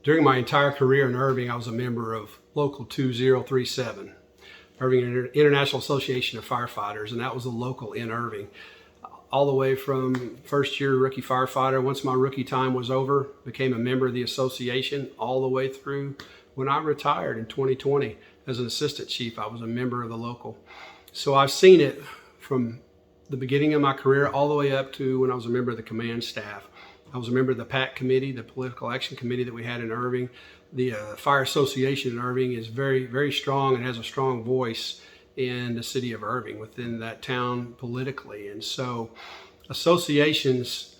During my entire career in Irving, I was a member of Local 2037, Irving International Association of Firefighters, and that was a local in Irving. All the way from first year rookie firefighter, once my rookie time was over, became a member of the association, all the way through when I retired in 2020 as an assistant chief. I was a member of the local. So I've seen it from the beginning of my career all the way up to when I was a member of the command staff. I was a member of the PAC committee, the political action committee that we had in Irving. The Fire Association in Irving is very, very strong and has a strong voice in the city of Irving, within that town politically. And so associations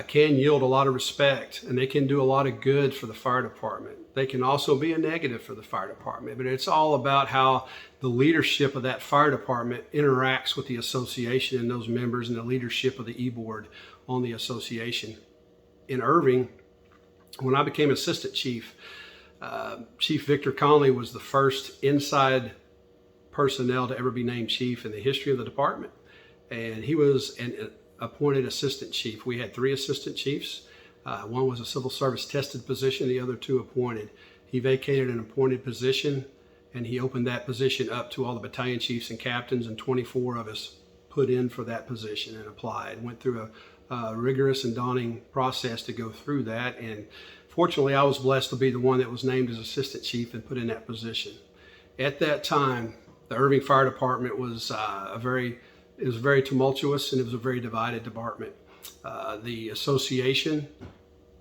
can yield a lot of respect, and they can do a lot of good for the fire department. They can also be a negative for the fire department, but it's all about how the leadership of that fire department interacts with the association and those members and the leadership of the E-board on the association. In Irving, when I became assistant chief, Chief Victor Conley was the first inside personnel to ever be named chief in the history of the department. And he was an appointed assistant chief. We had 3 assistant chiefs. One was a civil service tested position, the other 2 appointed. He vacated an appointed position, and he opened that position up to all the battalion chiefs and captains, and 24 of us put in for that position and applied. Went through a rigorous and daunting process to go through that, and fortunately I was blessed to be the one that was named as assistant chief and put in that position. At that time, the Irving Fire Department was very tumultuous, and it was a very divided department. The association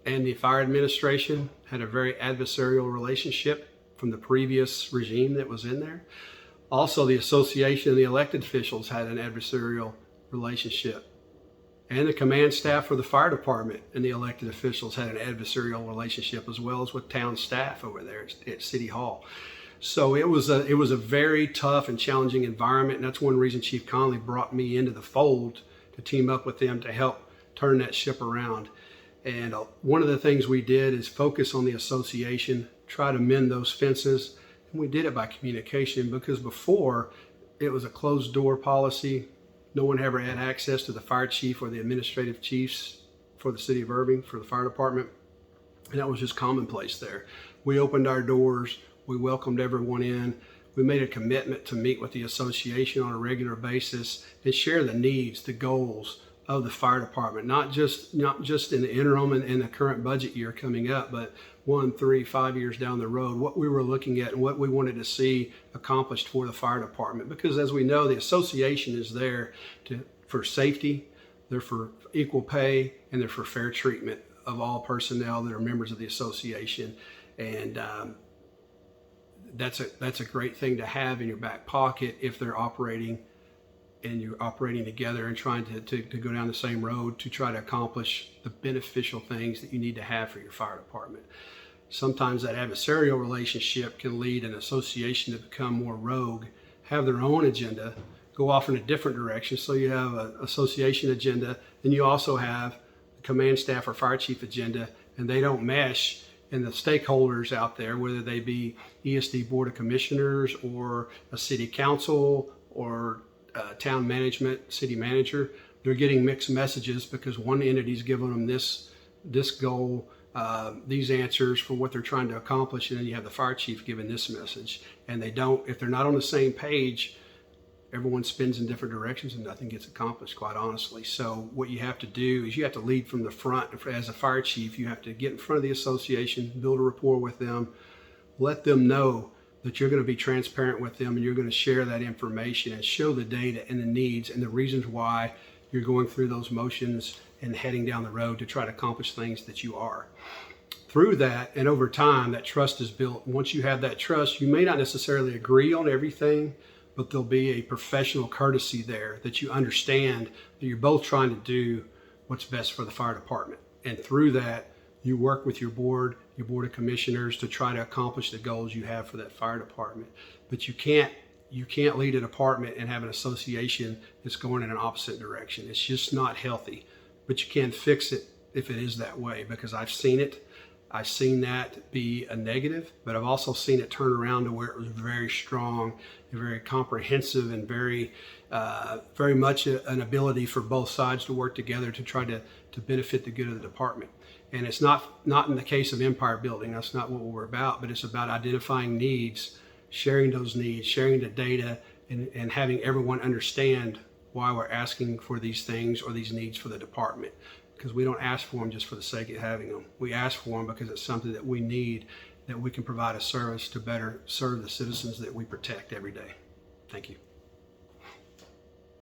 and the fire administration had a very adversarial relationship from the previous regime that was in there. Also, the association and the elected officials had an adversarial relationship. And the command staff for the fire department and the elected officials had an adversarial relationship, as well as with town staff over there at City Hall. So it was a very tough and challenging environment, and that's one reason Chief Conley brought me into the fold to team up with them to help turn that ship around. And one of the things we did is focus on the association, try to mend those fences, and we did it by communication, because before it was a closed door policy. No one ever had access to the fire chief or the administrative chiefs for the city of Irving, for the fire department, and that was just commonplace there. We opened our doors. We welcomed everyone in. We made a commitment to meet with the association on a regular basis and share the needs, the goals of the fire department, not just in the interim and in the current budget year coming up, but 1, 3, 5 years down the road, what we were looking at and what we wanted to see accomplished for the fire department. Because as we know, the association is there for safety, they're for equal pay, and they're for fair treatment of all personnel that are members of the association. And that's a great thing to have in your back pocket if they're operating and you're operating together and trying to go down the same road to try to accomplish the beneficial things that you need to have for your fire department. Sometimes that adversarial relationship can lead an association to become more rogue, have their own agenda, go off in a different direction. So you have an association agenda, and you also have the command staff or fire chief agenda, and they don't mesh. And the stakeholders out there, whether they be ESD Board of Commissioners or a city council or town management, city manager, they're getting mixed messages because one entity's giving them this goal, these answers for what they're trying to accomplish, and then you have the fire chief giving this message. And they don't, if they're not on the same page, everyone spins in different directions and nothing gets accomplished, quite honestly. So what you have to do is you have to lead from the front. As a fire chief, you have to get in front of the association, build a rapport with them, let them know that you're going to be transparent with them and you're going to share that information and show the data and the needs and the reasons why you're going through those motions and heading down the road to try to accomplish things that you are. Through that, and over time, that trust is built. Once you have that trust, you may not necessarily agree on everything, but there'll be a professional courtesy there that you understand that you're both trying to do what's best for the fire department. And through that, you work with your board of commissioners to try to accomplish the goals you have for that fire department. But you can't lead a department and have an association that's going in an opposite direction. It's just not healthy. But you can fix it if it is that way, because I've seen it. I've seen that be a negative, but I've also seen it turn around to where it was very strong and very comprehensive and very much an ability for both sides to work together to try to benefit the good of the department. And it's not in the case of empire building. That's not what we're about, but it's about identifying needs, sharing those needs, sharing the data, and having everyone understand why we're asking for these things or these needs for the department. Because we don't ask for them just for the sake of having them. We ask for them because it's something that we need, that we can provide a service to better serve the citizens that we protect every day. Thank you.